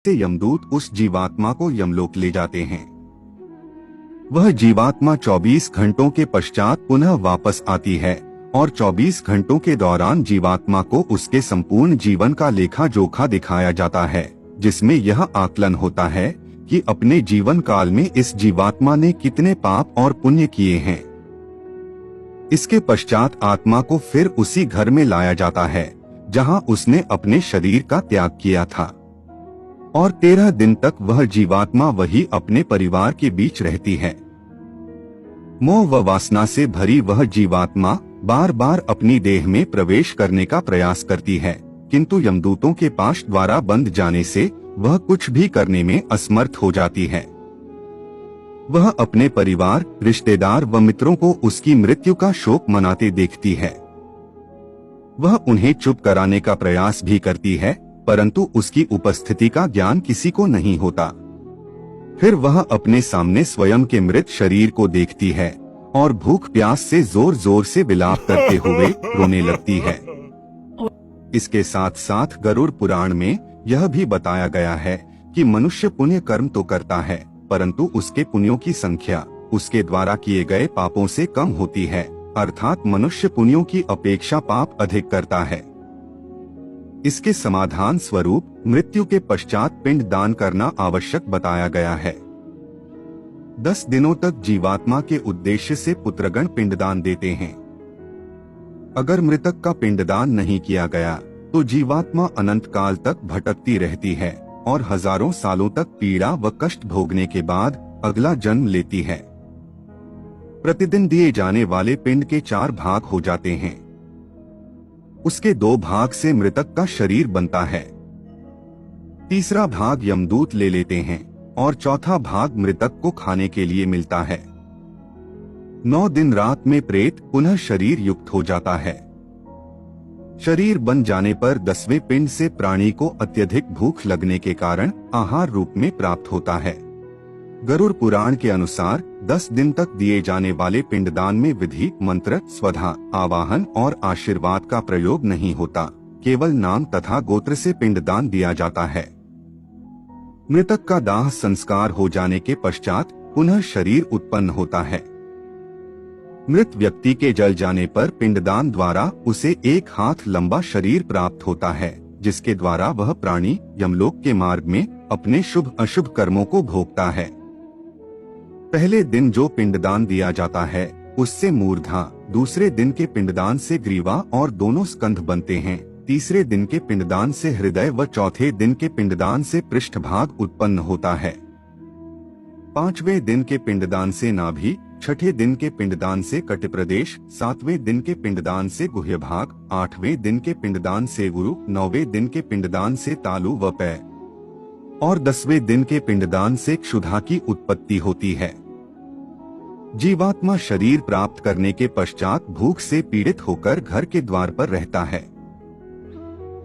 से यमदूत उस जीवात्मा को यमलोक ले जाते हैं। वह जीवात्मा 24 घंटों के पश्चात पुनः वापस आती है और 24 घंटों के दौरान जीवात्मा को उसके संपूर्ण जीवन का लेखा जोखा दिखाया जाता है, जिसमें यह आकलन होता है कि अपने जीवन काल में इस जीवात्मा ने कितने पाप और पुण्य किए हैं। इसके पश्चात आत्मा को फिर उसी घर में लाया जाता है जहां उसने अपने शरीर का त्याग किया था, और 13 दिन तक वह जीवात्मा वही अपने परिवार के बीच रहती है। मोह व वासना से भरी वह जीवात्मा बार बार अपनी देह में प्रवेश करने का प्रयास करती है, किंतु यमदूतों के पाश द्वारा बंद जाने से वह कुछ भी करने में असमर्थ हो जाती है। वह अपने परिवार, रिश्तेदार व मित्रों को उसकी मृत्यु का शोक मनाते देखती है। वह उन्हें चुप कराने का प्रयास भी करती है, परंतु उसकी उपस्थिति का ज्ञान किसी को नहीं होता। फिर वह अपने सामने स्वयं के मृत शरीर को देखती है और भूख प्यास से जोर जोर से विलाप करते हुए रोने लगती है। इसके साथ साथ गरुड़ पुराण में यह भी बताया गया है कि मनुष्य पुण्य कर्म तो करता है, परंतु उसके पुण्यों की संख्या उसके द्वारा किए गए पापों से कम होती है, अर्थात मनुष्य पुण्यों की अपेक्षा पाप अधिक करता है। इसके समाधान स्वरूप मृत्यु के पश्चात पिंड दान करना आवश्यक बताया गया है। 10 दिनों तक जीवात्मा के उद्देश्य से पुत्रगण पिंडदान देते हैं। अगर मृतक का पिंडदान नहीं किया गया तो जीवात्मा अनंत काल तक भटकती रहती है और हजारों सालों तक पीड़ा व कष्ट भोगने के बाद अगला जन्म लेती है। प्रतिदिन दिए जाने वाले पिंड के 4 भाग हो जाते हैं। उसके 2 भाग से मृतक का शरीर बनता है, तीसरा भाग यमदूत ले लेते हैं और चौथा भाग मृतक को खाने के लिए मिलता है। 9 दिन रात में प्रेत पुनः शरीर युक्त हो जाता है। शरीर बन जाने पर 10वें पिंड से प्राणी को अत्यधिक भूख लगने के कारण आहार रूप में प्राप्त होता है। गरुड़ पुराण के अनुसार 10 दिन तक दिए जाने वाले पिंडदान में विधि, मंत्र, स्वधा, आवाहन और आशीर्वाद का प्रयोग नहीं होता, केवल नाम तथा गोत्र से पिंडदान दिया जाता है। मृतक का दाह संस्कार हो जाने के पश्चात पुनः शरीर उत्पन्न होता है। मृत व्यक्ति के जल जाने पर पिंडदान द्वारा उसे 1 हाथ लंबा शरीर प्राप्त होता है, जिसके द्वारा वह प्राणी यमलोक के मार्ग में अपने शुभ अशुभ कर्मों को भोगता है। पहले दिन जो पिंडदान दिया जाता है उससे मूर्धा, दूसरे दिन के पिंडदान से ग्रीवा और दोनों स्कंध बनते हैं, तीसरे दिन के पिंडदान से हृदय व चौथे दिन के पिंडदान से पृष्ठभाग उत्पन्न होता है। 5वें दिन के पिंडदान से नाभि, 6ठे दिन के पिंडदान से कटिप्रदेश, 7वें दिन के पिंडदान से गुह्य भाग, 8वें दिन के पिंडदान से गुरु, 9वें दिन के पिंडदान से तालु व पै और 10वें दिन के पिंडदान से क्षुधा की उत्पत्ति होती है। जीवात्मा शरीर प्राप्त करने के पश्चात भूख से पीड़ित होकर घर के द्वार पर रहता है।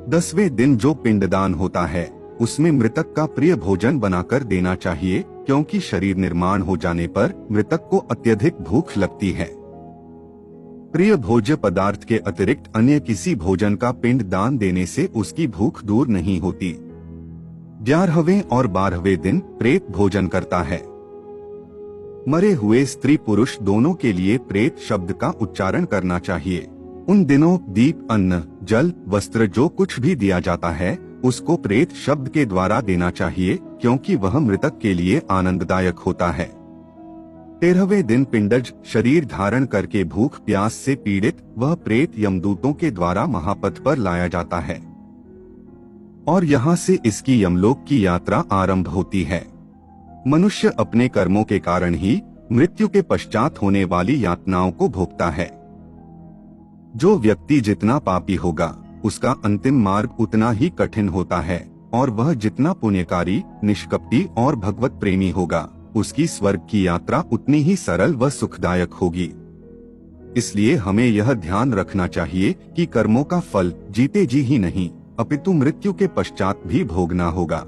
10वें दिन जो पिंडदान होता है उसमें मृतक का प्रिय भोजन बनाकर देना चाहिए, क्योंकि शरीर निर्माण हो जाने पर मृतक को अत्यधिक भूख लगती है। प्रिय भोज्य पदार्थ के अतिरिक्त अन्य किसी भोजन का पिंड दान देने से उसकी भूख दूर नहीं होती। 11वें और 12वें दिन प्रेत भोजन करता है। मरे हुए स्त्री पुरुष दोनों के लिए प्रेत शब्द का उच्चारण करना चाहिए। उन दिनों दीप, अन्न, जल, वस्त्र जो कुछ भी दिया जाता है उसको प्रेत शब्द के द्वारा देना चाहिए, क्योंकि वह मृतक के लिए आनंददायक होता है। 13वें दिन पिंडज शरीर धारण करके भूख प्यास से पीड़ित वह प्रेत यमदूतों के द्वारा महापथ पर लाया जाता है और यहाँ से इसकी यमलोक की यात्रा आरंभ होती है। मनुष्य अपने कर्मों के कारण ही मृत्यु के पश्चात होने वाली यातनाओं को भोगता है। जो व्यक्ति जितना पापी होगा उसका अंतिम मार्ग उतना ही कठिन होता है, और वह जितना पुण्यकारी, निष्कपटी और भगवत प्रेमी होगा उसकी स्वर्ग की यात्रा उतनी ही सरल व सुखदायक होगी। इसलिए हमें यह ध्यान रखना चाहिए कि कर्मों का फल जीते जी ही नहीं अपितु मृत्यु के पश्चात भी भोगना होगा।